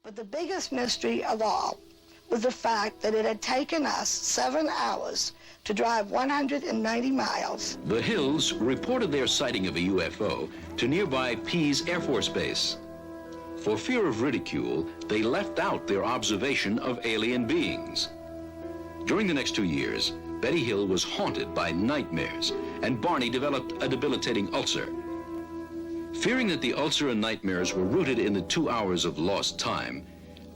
But the biggest mystery of all was the fact that it had taken us 7 hours to drive 190 miles. The Hills reported their sighting of a UFO to nearby Pease Air Force Base. For fear of ridicule, they left out their observation of alien beings. During the next 2 years, Betty Hill was haunted by nightmares, and Barney developed a debilitating ulcer. Fearing that the ulcer and nightmares were rooted in the 2 hours of lost time,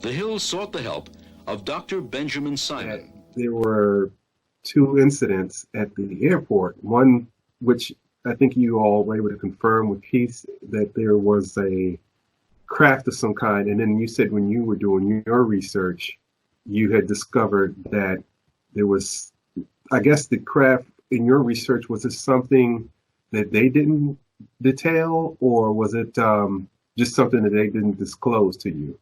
the Hills sought the help of Dr. Benjamin Simon. There were 2 incidents at the airport. One, which I think you all were able to confirm with Keith, that there was a craft of some kind. And then you said when you were doing your research, you had discovered that there was, I guess the craft in your research, was it something that they didn't detail, or was it just something that they didn't disclose to you?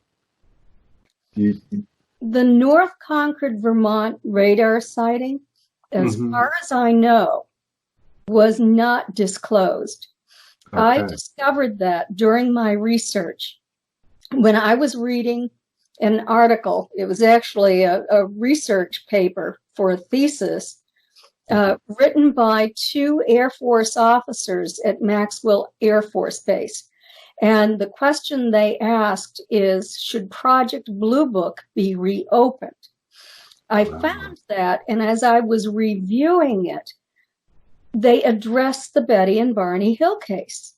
The North Concord, Vermont radar sighting, as far as I know, was not disclosed. Okay. I discovered that during my research when I was reading an article. It was actually a research paper for a thesis written by 2 Air Force officers at Maxwell Air Force Base. And the question they asked is, should Project Blue Book be reopened? I found that, and as I was reviewing it, they addressed the Betty and Barney Hill case.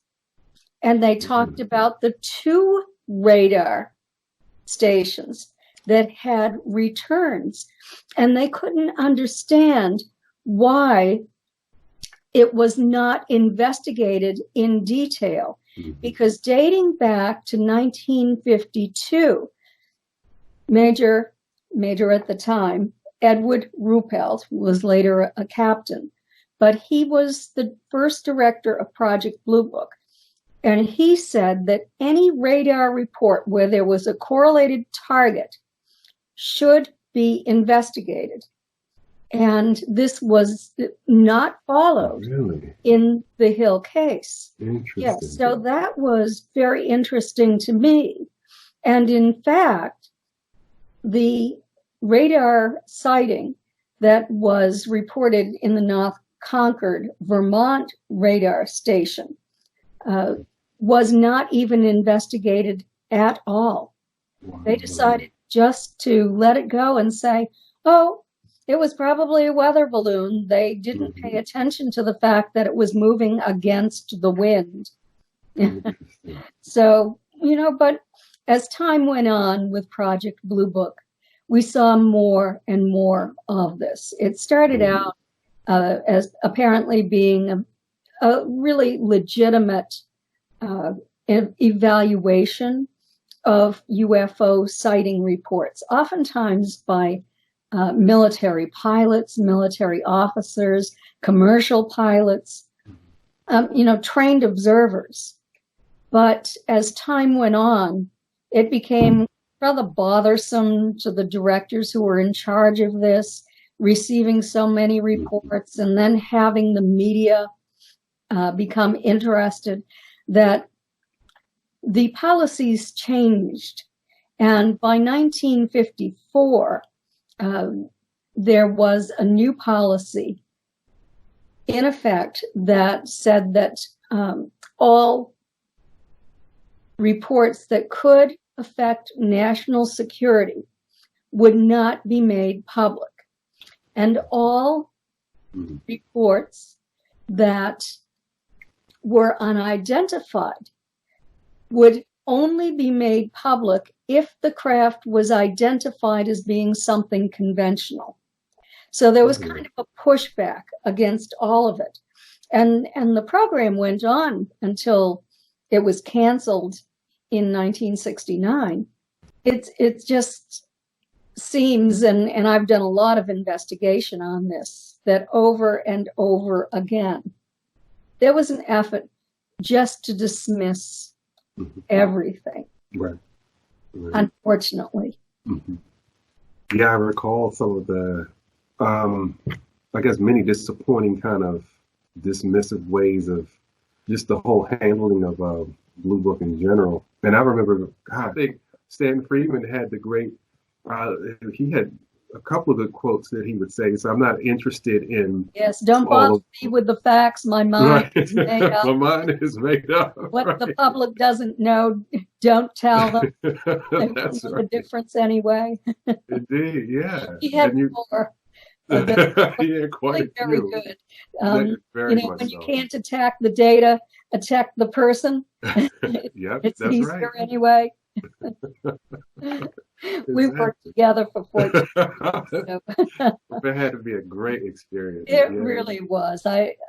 And they talked about the 2 radar stations that had returns. And they couldn't understand why it was not investigated in detail. Because dating back to 1952, Major at the time, Edward Ruppelt, who was later a captain, but he was the first director of Project Blue Book. And he said that any radar report where there was a correlated target should be investigated. And this was not followed in the Hill case. Yes, so that was very interesting to me. And in fact, the radar sighting that was reported in the North Concord, Vermont radar station was not even investigated at all. They decided just to let it go and say, oh, it was probably a weather balloon. They didn't pay attention to the fact that it was moving against the wind. So, but as time went on with Project Blue Book, we saw more and more of this. It started out as apparently being a really legitimate evaluation of UFO sighting reports, oftentimes by military pilots, military officers, commercial pilots, trained observers. But as time went on, it became rather bothersome to the directors who were in charge of this, receiving so many reports and then having the media become interested, that the policies changed. And by 1954, there was a new policy in effect that said that all reports that could affect national security would not be made public. And all reports that were unidentified would only be made public if the craft was identified as being something conventional. So there was kind of a pushback against all of it. And the program went on until it was canceled in 1969. It just seems, and I've done a lot of investigation on this, that over and over again, there was an effort just to dismiss everything. Right. Unfortunately. Yeah, I recall some of the, I guess, many disappointing kind of dismissive ways of just the whole handling of Blue Book in general. And I remember, God, Stan Friedman had the great, he had a couple of the quotes that he would say, so I'm not interested in. Yes, don't bother me with the facts. My mind is made up. My mind is made up. What the public doesn't know, don't tell them. That's They know right. the difference anyway. Indeed, yeah. He had And you, more. yeah, quite Really a very few. good. Very You know, much when you so. can't attack the data, attack the person. Yep, It's that's easier right. anyway. We worked together for 14 years. It had to be a great experience. It Yeah. really was.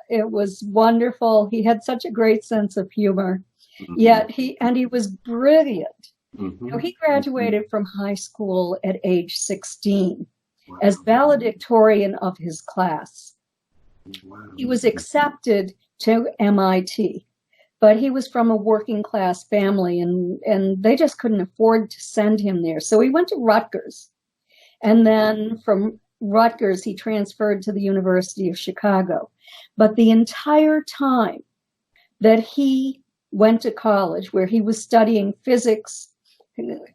It was wonderful. He had such a great sense of humor. Mhm. Yet he was brilliant. Mhm. You know, he graduated from high school at age 16 Wow. as valedictorian of his class. Wow. He was accepted to MIT, but he was from a working class family, and they just couldn't afford to send him there. So he went to Rutgers. And then from Rutgers, he transferred to the University of Chicago. But the entire time that he went to college, where he was studying physics,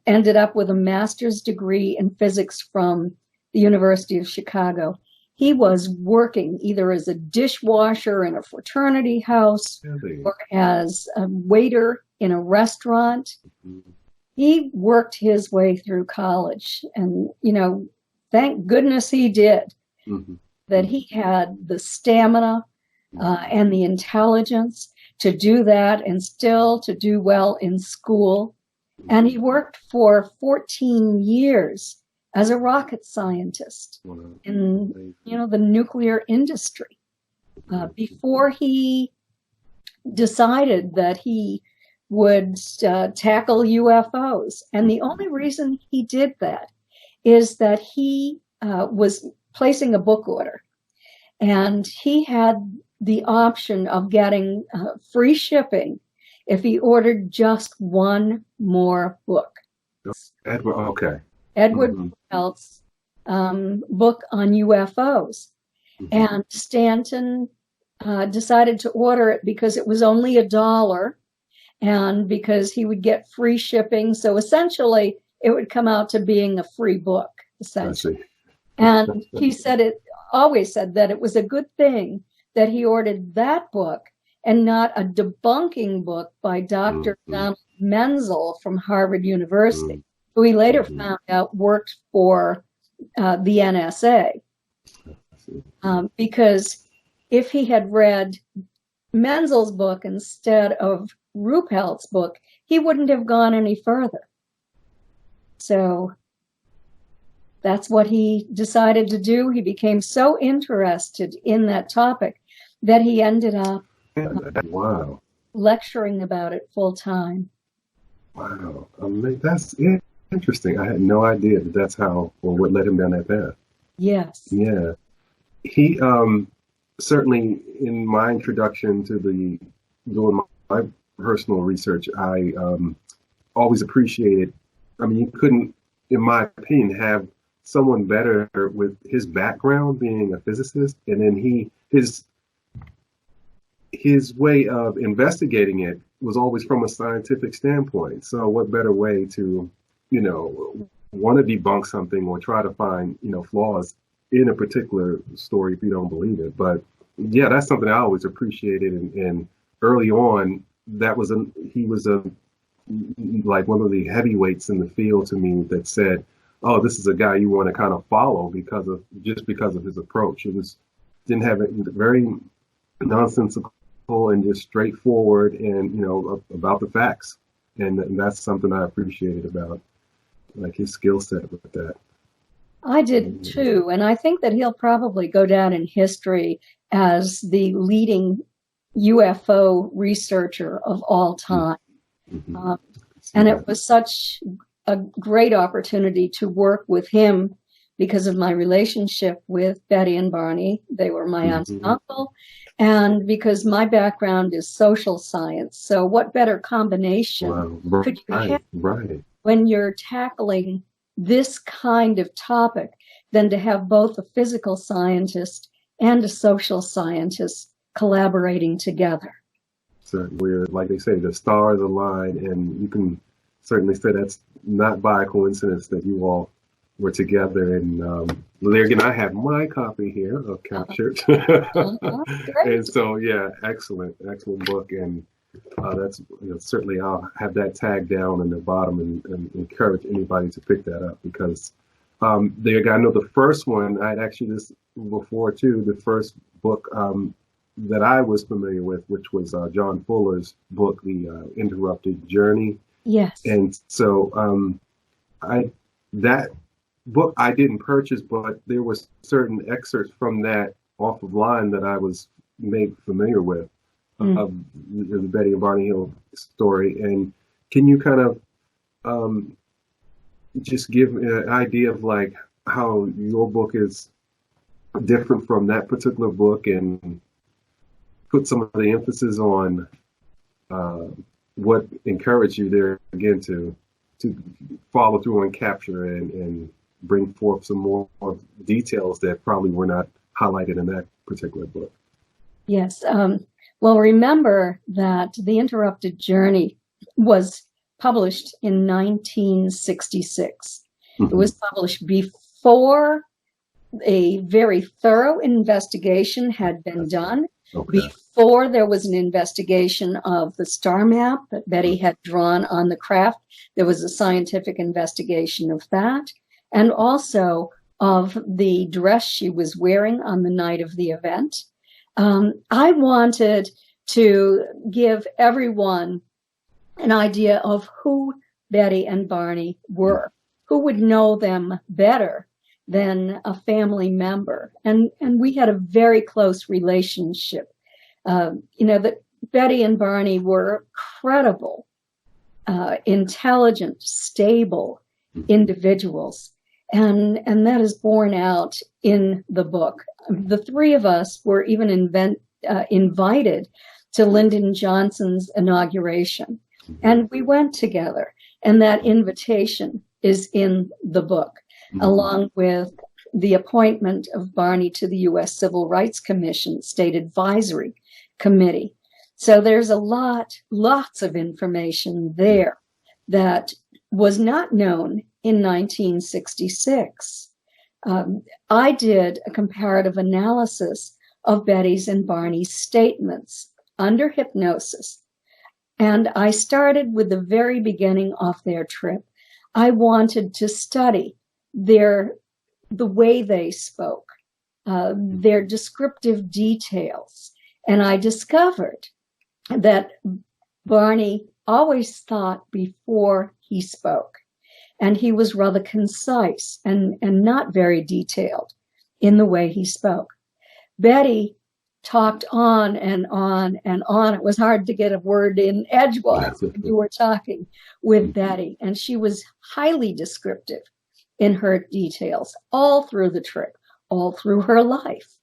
ended up with a master's degree in physics from the University of Chicago, he was working either as a dishwasher in a fraternity house Really? or as a waiter in a restaurant. Mhm. He worked his way through college, and, you know, thank goodness he did, Mhm. that he had the stamina and the intelligence to do that and still to do well in school. And he worked for 14 years as a rocket scientist Wow. in, you know, the nuclear industry before he decided that he would tackle UFOs. And the only reason he did that is that he was placing a book order, and he had the option of getting free shipping if he ordered just one more book. Edward, okay. Edward Mhm. Roosevelt's book on UFOs. Mhm. And Stanton decided to order it because it was only $1 and because he would get free shipping. So essentially, it would come out to being a free book, I essentially. see. And he always said that it was a good thing that he ordered that book and not a debunking book by Dr. Mhm. Donald Menzel from Harvard University, who he later found out worked for the NSA. I see. Because if he had read Menzel's book instead of Ruppelt's book, he wouldn't have gone any further. So that's what he decided to do. He became so interested in that topic that he ended up Wow. lecturing about it full time. Wow. That's interesting. I had no idea that that's how, or what led him down that path. Yes. Yeah. He, certainly in my introduction to doing my personal research, I always appreciated, I mean, you couldn't, in my opinion, have someone better with his background being a physicist, and then his way of investigating it was always from a scientific standpoint. So what better way to, you know, want to debunk something or try to find, you know, flaws in a particular story if you don't believe it. But yeah, that's something I always appreciated. And early on, he was like one of the heavyweights in the field to me that said, oh, this is a guy you want to kind of follow because of his approach. Didn't have it very nonsensical and just straightforward and, you know, about the facts. And that's something I appreciated about like his skill set with that. I did too. And I think that he'll probably go down in history as the leading UFO researcher of all time. Mm-hmm. And it was such a great opportunity to work with him because of my relationship with Betty and Barney. They were my aunt and uncle. And because my background is social science. So what better combination could you have when you're tackling this kind of topic than to have both a physical scientist and a social scientist collaborating together? So where, like they say, the stars align and you can certainly say that's not by coincidence that you all were together. And there again, I have my copy here of Captured. And so, yeah, excellent book. And that's certainly I'll have that tagged down in the bottom and encourage anybody to pick that up, because I know the first one, I'd actually this before too, the first book that I was familiar with, which was John Fuller's book, The Interrupted Journey. Yes. And so that book I didn't purchase, but there were certain excerpts from that off of line that I was made familiar with of the Betty and Barney Hill story. And can you kind of just give an idea of like how your book is different from that particular book, and put some of the emphasis on what encouraged you there again to follow through and capture and bring forth some more details that probably were not highlighted in that particular book? Yes. Well, remember that The Interrupted Journey was published in 1966. It was published before a very thorough investigation had been done. Before there was an investigation of the star map that Betty had drawn on the craft, there was a scientific investigation of that, and also of the dress she was wearing on the night of the event. I wanted to give everyone an idea of who Betty and Barney were, who would know them better than a family member. And we had a very close relationship. That Betty and Barney were credible, intelligent, stable individuals. And that is borne out in the book. The three of us were even invited to Lyndon Johnson's inauguration. And we went together. And that invitation is in the book, along with the appointment of Barney to the U.S. Civil Rights Commission State Advisory Committee. So there's lots of information there that was not known in 1966. I did a comparative analysis of Betty's and Barney's statements under hypnosis. And I started with the very beginning of their trip. I wanted to study the way they spoke, their descriptive details. And I discovered that Barney always thought before he spoke. And he was rather concise and not very detailed in the way he spoke. Betty talked on and on and on. It was hard to get a word in edgewise when you were talking with Betty. And she was highly descriptive in her details all through the trip, all through her life.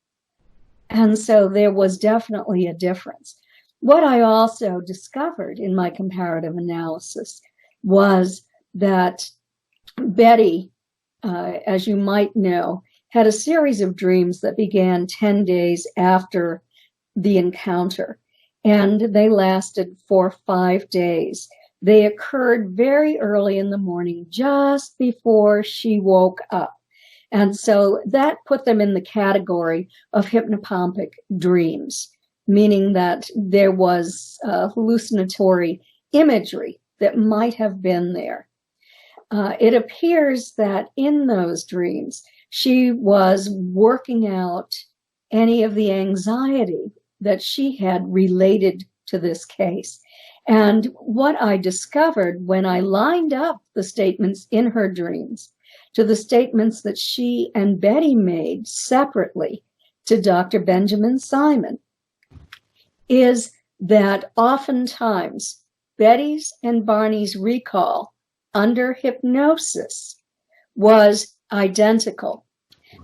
And so there was definitely a difference. What I also discovered in my comparative analysis was that Betty, as you might know, had a series of dreams that began 10 days after the encounter, and they lasted for 5 days. They occurred very early in the morning, just before she woke up. And so that put them in the category of hypnopompic dreams, meaning that there was hallucinatory imagery that might have been there. It appears that in those dreams, she was working out any of the anxiety that she had related to this case. And what I discovered when I lined up the statements in her dreams to the statements that she and Betty made separately to Dr. Benjamin Simon is that oftentimes Betty's and Barney's recall under hypnosis was identical,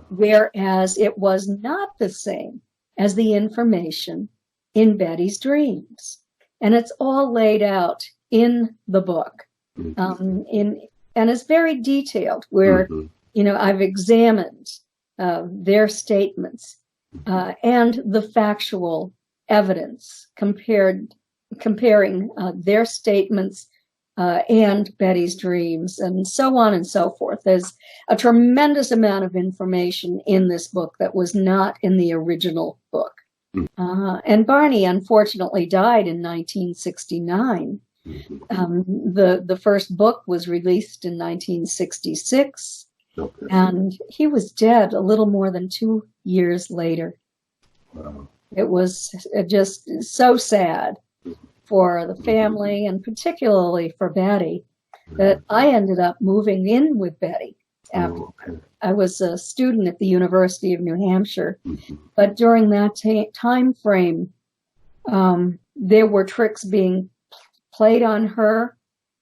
whereas it was not the same as the information in Betty's dreams. And it's all laid out in the book, and it's very detailed, where, I've examined their statements and the factual evidence, comparing their statements and Betty's dreams, and so on and so forth. There's a tremendous amount of information in this book that was not in the original book. And Barney, unfortunately, died in 1969. The first book was released in 1966, and he was dead a little more than 2 years later. Wow. It was just so sad for the family, and particularly for Betty, that I ended up moving in with Betty after. I was a student at the University of New Hampshire, but during that time frame, there were tricks being played on her,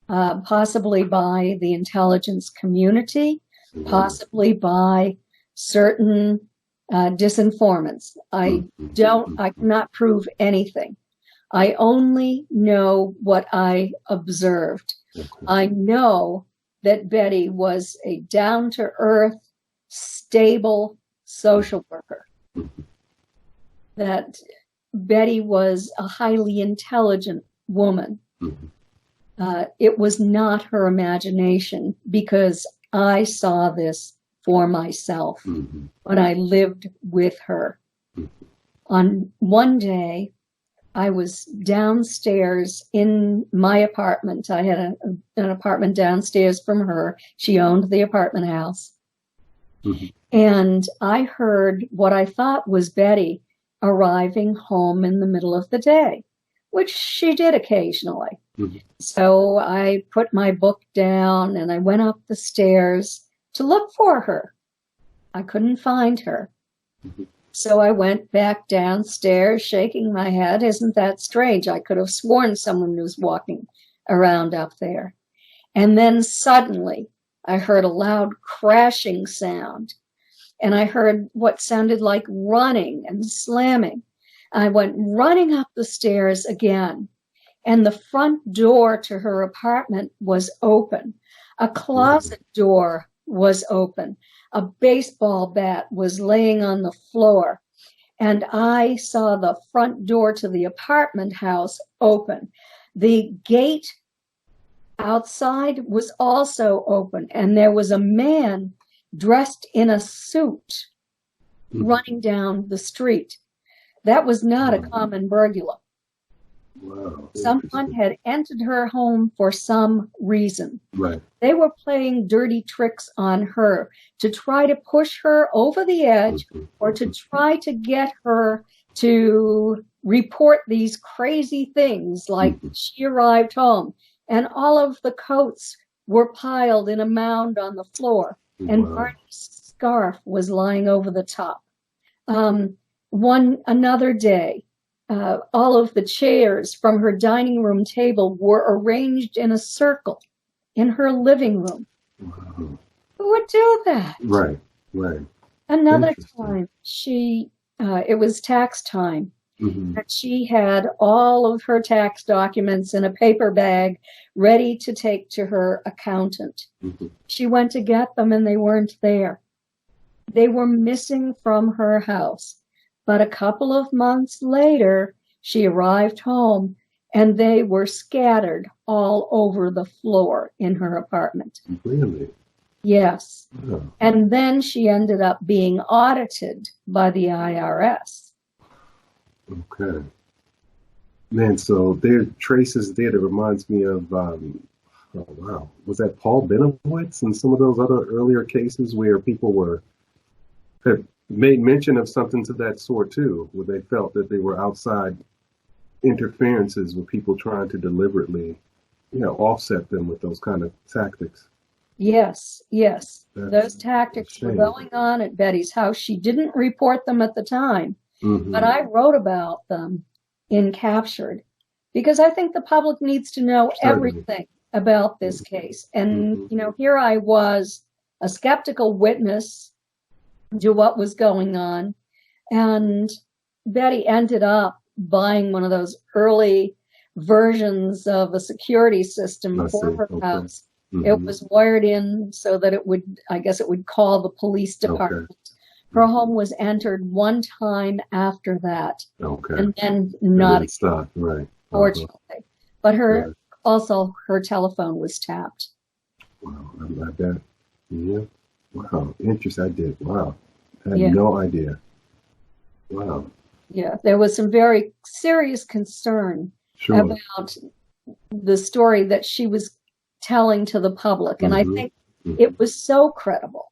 possibly by the intelligence community, possibly by certain disinformants. I cannot prove anything. I only know what I observed. I know that Betty was a down-to-earth, stable social worker. That Betty was a highly intelligent woman. It was not her imagination, because I saw this for myself when I lived with her. On one day, I was downstairs in my apartment. I had an apartment downstairs from her. She owned the apartment house. And I heard what I thought was Betty arriving home in the middle of the day, which she did occasionally. So I put my book down and I went up the stairs to look for her. I couldn't find her. So I went back downstairs, shaking my head. Isn't that strange? I could have sworn someone was walking around up there. And then suddenly I heard a loud crashing sound. And I heard what sounded like running and slamming. I went running up the stairs again. And the front door to her apartment was open. A closet door was open. A baseball bat was laying on the floor, and I saw the front door to the apartment house open. The gate outside was also open, and there was a man dressed in a suit running down the street. That was not a common burglar. Wow. Someone had entered her home for some reason. Right. They were playing dirty tricks on her to try to push her over the edge, or to try to get her to report these crazy things, like she arrived home and all of the coats were piled in a mound on the floor, and Barney's scarf was lying over the top. Another day, all of the chairs from her dining room table were arranged in a circle in her living room. Wow. Who would do that? Right. Another time, it was tax time, and she had all of her tax documents in a paper bag ready to take to her accountant. She went to get them, and they weren't there. They were missing from her house. But a couple of months later, she arrived home, and they were scattered all over the floor in her apartment. Really? Yes. Oh. And then she ended up being audited by the IRS. Okay. Man, so there are traces there that reminds me of, was that Paul Benowitz and some of those other earlier cases where people had made mention of something to that sort too, where they felt that they were outside interferences with people trying to deliberately, offset them with those kind of tactics. Yes. Those tactics were going on at Betty's house. She didn't report them at the time, but I wrote about them in Captured, because I think the public needs to know everything about this case. And, here I was, a skeptical witness to what was going on. And Betty ended up buying one of those early versions of a security system for her house. It was wired in so that it would call the police department. Her home was entered one time after that. And then not again, right. Fortunately. But her also her telephone was tapped. Wow, I bet. Yeah. Wow, interesting. I did. Wow, I had Yeah. no idea. Wow. Yeah, there was some very serious concern Sure. about the story that she was telling to the public. And I think it was so credible.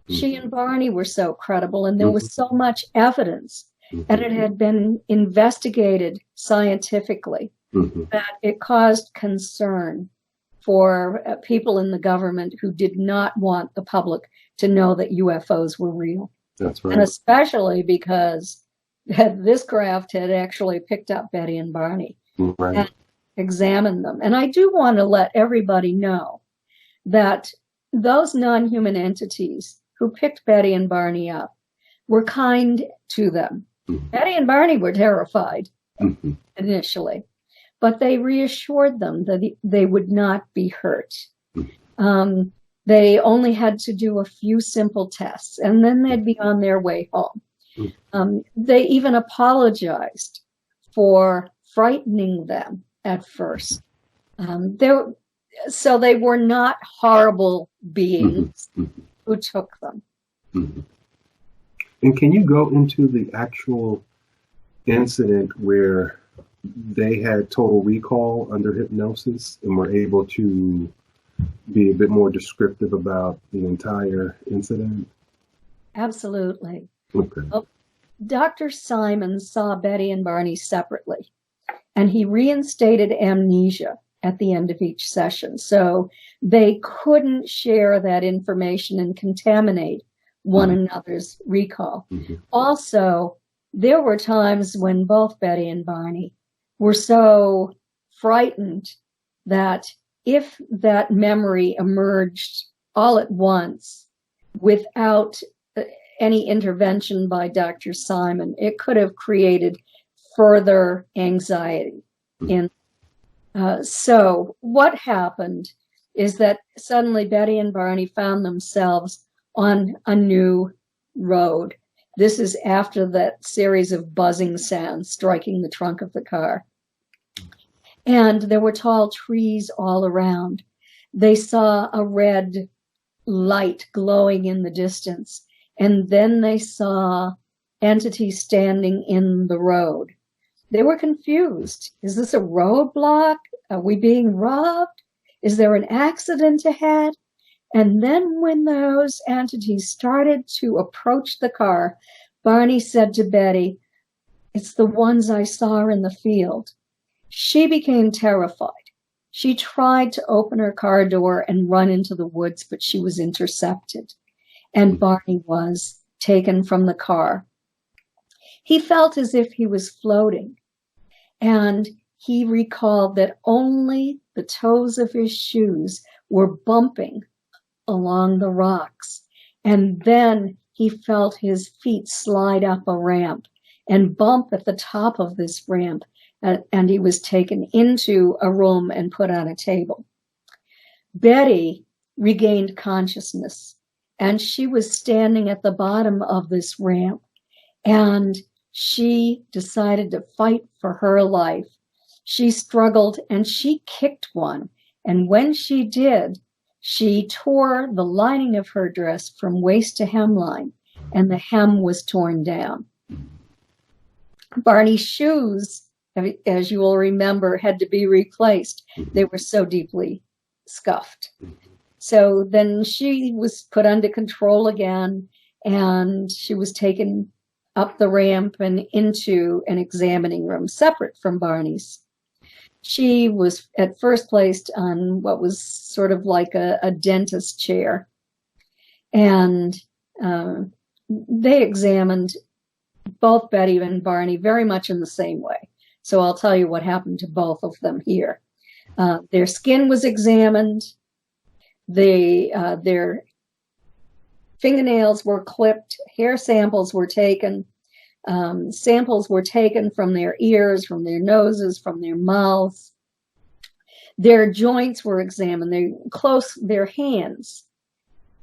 She and Barney were so credible, and there was so much evidence, and it had been investigated scientifically, that it caused concern for people in the government who did not want the public to know that UFOs were real. That's right. And especially because this craft had actually picked up Betty and Barney and examined them. And I do want to let everybody know that those non-human entities who picked Betty and Barney up were kind to them. Betty and Barney were terrified initially, but they reassured them that they would not be hurt. They only had to do a few simple tests, and then they'd be on their way home. They even apologized for frightening them at first. So they were not horrible beings who took them. And can you go into the actual incident where they had total recall under hypnosis and were able to be a bit more descriptive about the entire incident? Absolutely. Okay. Well, Dr. Simon saw Betty and Barney separately, and he reinstated amnesia at the end of each session. So they couldn't share that information and contaminate one another's recall. Also, there were times when both Betty and Barney were so frightened that if that memory emerged all at once without any intervention by Dr. Simon, it could have created further anxiety. So what happened is that suddenly Betty and Barney found themselves on a new road. This is after that series of buzzing sounds striking the trunk of the car. And there were tall trees all around. They saw a red light glowing in the distance. And then they saw entities standing in the road. They were confused. Is this a roadblock? Are we being robbed? Is there an accident ahead? And then when those entities started to approach the car, Barney said to Betty, "It's the ones I saw in the field." She became terrified. She tried to open her car door and run into the woods, but she was intercepted. And Barney was taken from the car. He felt as if he was floating. And he recalled that only the toes of his shoes were bumping along the rocks. And then he felt his feet slide up a ramp and bump at the top of this ramp. And he was taken into a room and put on a table. Betty regained consciousness, and she was standing at the bottom of this ramp. And she decided to fight for her life. She struggled and she kicked one. And when she did, she tore the lining of her dress from waist to hemline, and the hem was torn down. Barney's shoes, as you will remember, had to be replaced. They were so deeply scuffed. So then she was put under control again, and she was taken up the ramp and into an examining room separate from Barney's. She was at first placed on what was sort of like a dentist chair. And they examined both Betty and Barney very much in the same way. So I'll tell you what happened to both of them here. Their skin was examined. Their fingernails were clipped. Hair samples were taken. Samples were taken from their ears, from their noses, from their mouths. Their joints were examined. Their hands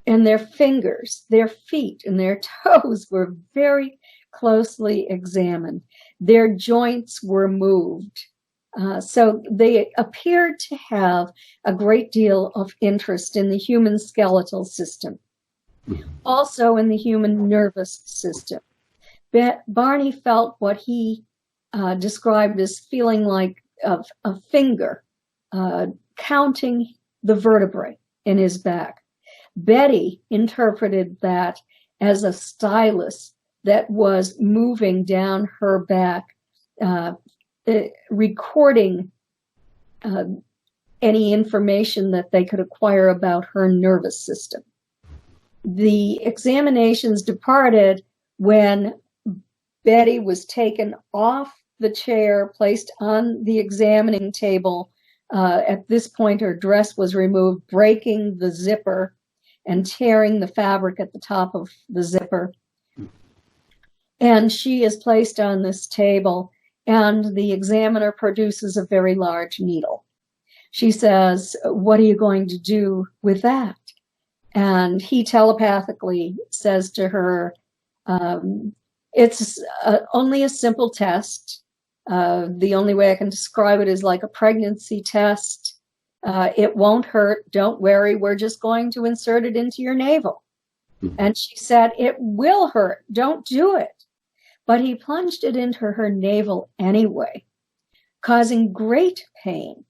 and their fingers, their feet and their toes were very closely examined. Their joints were moved. So they appeared to have a great deal of interest in the human skeletal system, also in the human nervous system. Barney felt what he described as feeling like a finger counting the vertebrae in his back. Betty interpreted that as a stylus that was moving down her back, recording any information that they could acquire about her nervous system. The examinations departed when Betty was taken off the chair, placed on the examining table. At this point, her dress was removed, breaking the zipper and tearing the fabric at the top of the zipper. And she is placed on this table, and the examiner produces a very large needle. She says, "What are you going to do with that?" And he telepathically says to her, it's only a simple test. The only way I can describe it is like a pregnancy test. It won't hurt. Don't worry. We're just going to insert it into your navel. And she said, "It will hurt. Don't do it." But he plunged it into her navel anyway, causing great pain,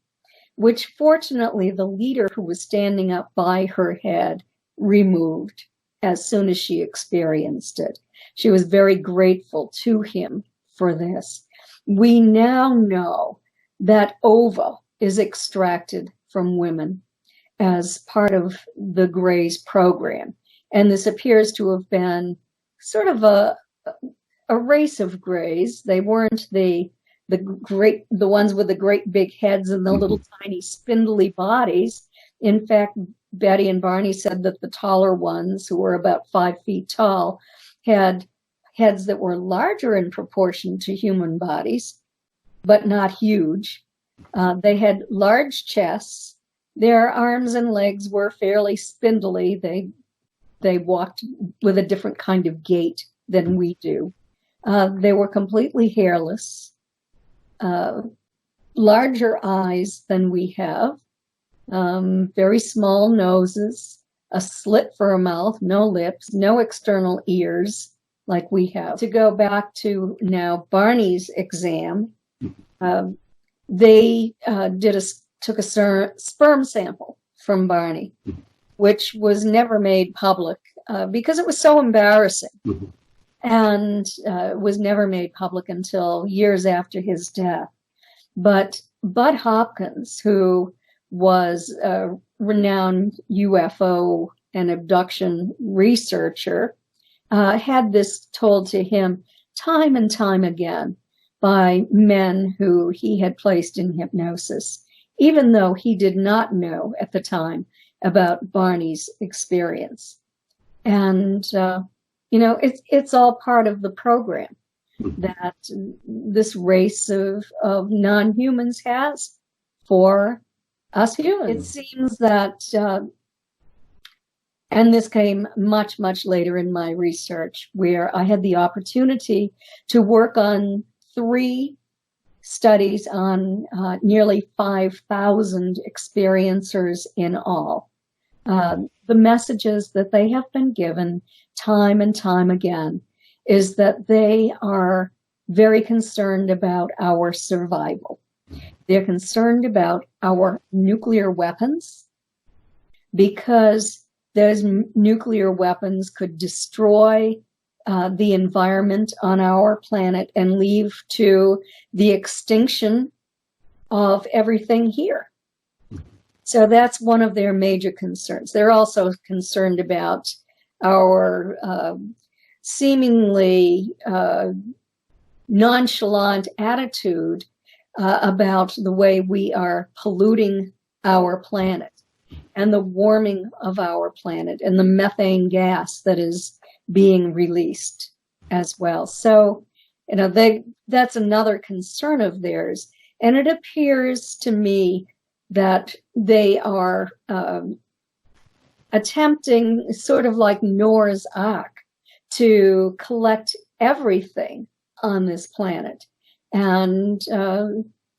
which fortunately the leader who was standing up by her head removed as soon as she experienced it. She was very grateful to him for this. We now know that ova is extracted from women as part of the Greys program. And this appears to have been sort of a race of Greys. They weren't the ones with the great big heads and the little tiny spindly bodies. In fact, Betty and Barney said that the taller ones, who were about 5 feet tall, had heads that were larger in proportion to human bodies, but not huge. They had large chests. Their arms and legs were fairly spindly. They walked with a different kind of gait than we do. They were completely hairless, larger eyes than we have, very small noses, a slit for a mouth, no lips, no external ears like we have. To go back to now Barney's exam, they took a sperm sample from Barney, which was never made public because it was so embarrassing. And was never made public until years after his death. But Bud Hopkins, who was a renowned UFO and abduction researcher, had this told to him time and time again by men who he had placed in hypnosis, even though he did not know at the time about Barney's experience. And it's all part of the program that this race of non-humans has for us humans. It seems that, and this came much, much later in my research, where I had the opportunity to work on 3 studies on nearly 5,000 experiencers in all. The messages that they have been given time and time again is that they are very concerned about our survival. They're concerned about our nuclear weapons because those nuclear weapons could destroy the environment on our planet and lead to the extinction of everything here. So that's one of their major concerns. They're also concerned about our seemingly nonchalant attitude about the way we are polluting our planet and the warming of our planet and the methane gas that is being released as well. So, that's another concern of theirs. And it appears to me that they are attempting, sort of like Noah's Ark, to collect everything on this planet and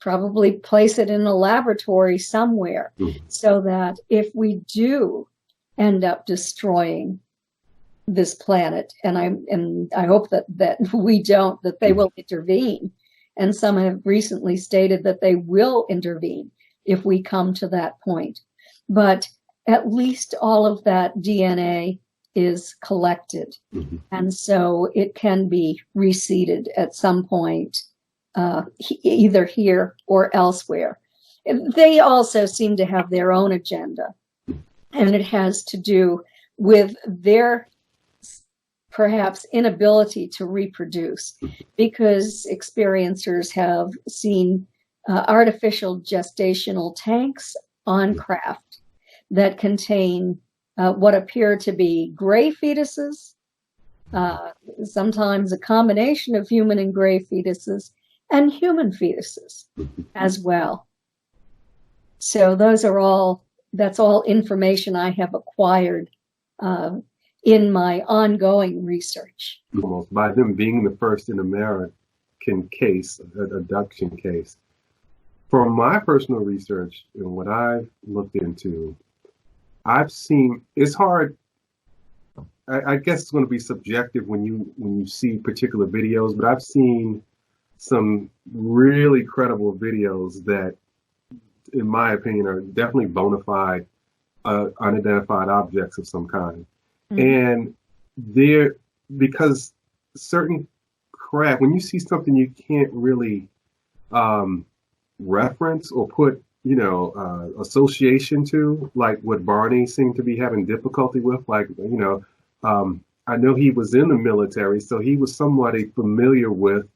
probably place it in a laboratory somewhere, so that if we do end up destroying this planet, and I hope that we don't, that they will intervene. And some have recently stated that they will intervene if we come to that point. But at least all of that DNA is collected. And so it can be reseeded at some point, either here or elsewhere. They also seem to have their own agenda. And it has to do with their perhaps inability to reproduce, because experiencers have seen artificial gestational tanks on craft that contain what appear to be gray fetuses, sometimes a combination of human and gray fetuses, and human fetuses as well. So that's all information I have acquired in my ongoing research. Almost by them being the first in American case, an abduction case. From my personal research and what I've looked into, I've seen, it's hard, I guess it's going to be subjective when you see particular videos, but I've seen some really credible videos that, in my opinion, are definitely bona fide unidentified objects of some kind. And because certain craft, when you see something you can't really reference or put, association to, like what Barney seemed to be having difficulty with, like, I know he was in the military, so he was somewhat familiar with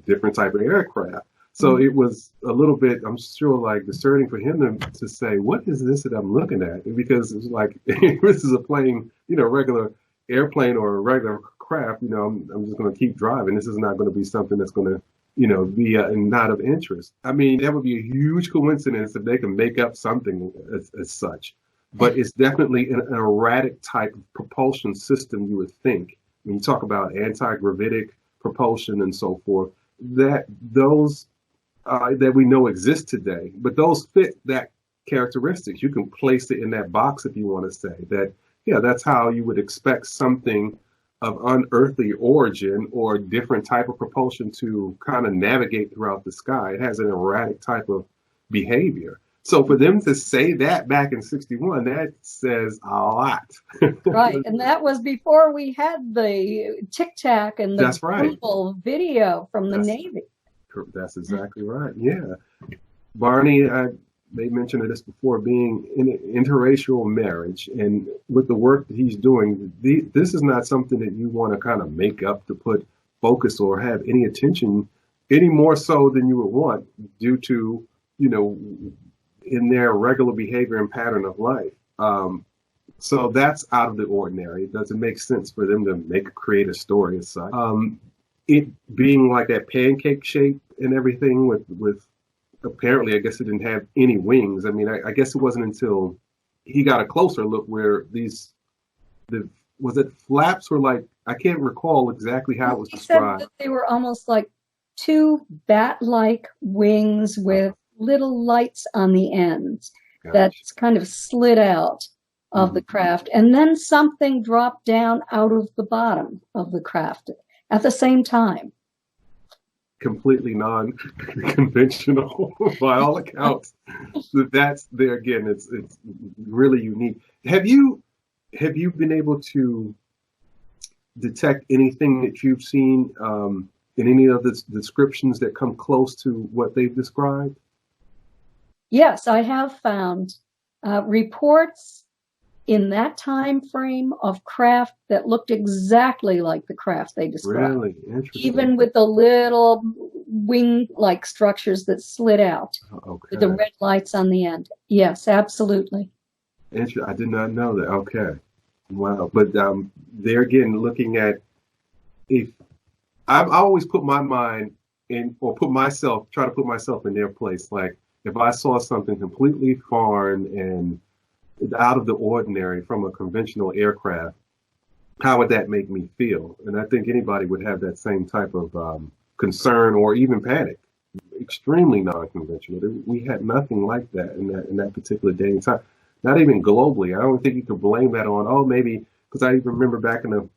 different type of aircraft. So it was a little bit, I'm sure, like discerning for him to say, what is this that I'm looking at? Because it's like, this is a plane, regular airplane or a regular craft, I'm just going to keep driving. This is not going to be something that's going to, be not of interest. I mean, that would be a huge coincidence if they can make up something as such. But it's definitely an erratic type of propulsion system, you would think. When you talk about anti-gravitic propulsion and so forth, that those that we know exist today, but those fit that characteristics. You can place it in that box if you want to say that, that's how you would expect something of unearthly origin or different type of propulsion to kind of navigate throughout the sky. It has an erratic type of behavior. So for them to say that back in 61, that says a lot. Right. And that was before we had the Tic Tac and the brutal video from the Navy. That's exactly right. Yeah. Barney, they mentioned this before, being in an interracial marriage, and with the work that he's doing, this is not something that you want to kind of make up to put focus or have any attention, any more so than you would want, due to, in their regular behavior and pattern of life. So that's out of the ordinary. It doesn't make sense for them to create a story as such. It being like that pancake shape and everything with apparently, I guess it didn't have any wings. I mean, I guess it wasn't until he got a closer look where was it flaps or like, I can't recall exactly how it was described. Said that they were almost like two bat-like wings with little lights on the ends that's kind of slid out of the craft. And then something dropped down out of the bottom of the craft at the same time. Completely non-conventional by all accounts. That's there again. It's really unique. Have you been able to detect anything that you've seen in any of the descriptions that come close to what they've described? Yes, I have found reports in that time frame of craft that looked exactly like the craft they described. Really interesting. Even with the little wing-like structures that slid out with the red lights on the end. Yes, absolutely. I did not know that. Okay. Wow. But there again, looking at, if I always put my mind in, or try to put myself in their place. Like if I saw something completely foreign and out of the ordinary from a conventional aircraft, how would that make me feel? And I think anybody would have that same type of concern or even panic. extremely non-conventional. We had nothing like that in that particular day and time. Not even globally. I don't think you could blame that on, oh, maybe, because I even remember back in the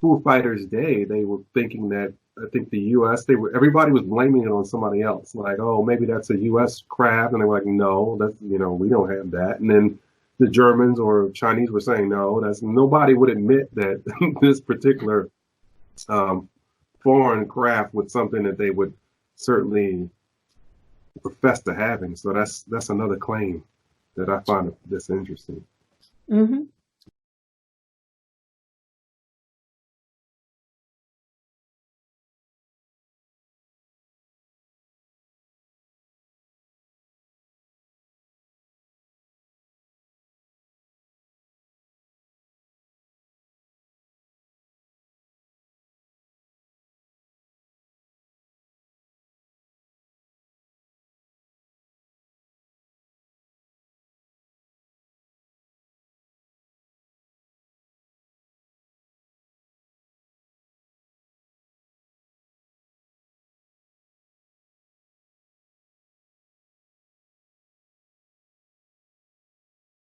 Foo Fighters' day, they were thinking that, I think the U.S., everybody was blaming it on somebody else. Like, oh, maybe that's a U.S. craft. And they were like, no, that's, we don't have that. And then the Germans or Chinese were saying, no, nobody would admit that this particular foreign craft was something that they would certainly profess to having. So that's another claim that I find this interesting. Mm-hmm.